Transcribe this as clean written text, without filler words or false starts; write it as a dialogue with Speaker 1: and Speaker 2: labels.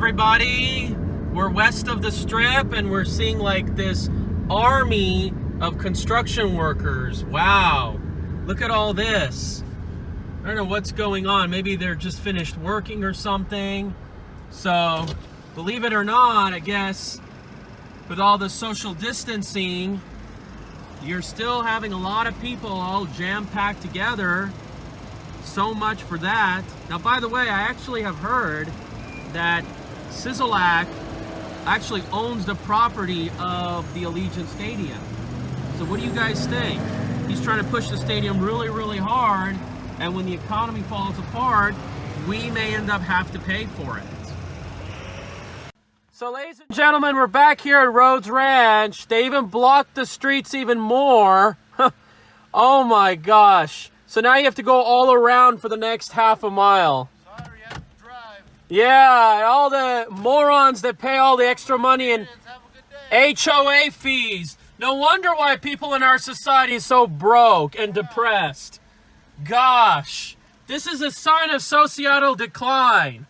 Speaker 1: everybody. We're west of the Strip and we're seeing like this army of construction workers. Wow. Look at all this. I don't know what's going on. Maybe they're just finished working or something. So, believe it or not, I guess, with all the social distancing, you're still having a lot of people all jam-packed together. So much for that. Now, by the way, I actually have heard that Sisolak actually owns the property of the Allegiant Stadium. So what do you guys think? He's trying to push the stadium really, really hard, and when the economy falls apart, we may end up have to pay for it. So ladies and gentlemen, we're back here at Rhodes Ranch. They even blocked the streets even more. Oh my gosh. So now you have to go all around for the next half a mile.
Speaker 2: Sorry, you have to drive.
Speaker 1: Yeah, all the morons that pay all the extra money and
Speaker 2: Have a good day.
Speaker 1: HOA fees. No wonder why people in our society is so broke and depressed. Gosh, this is a sign of societal decline.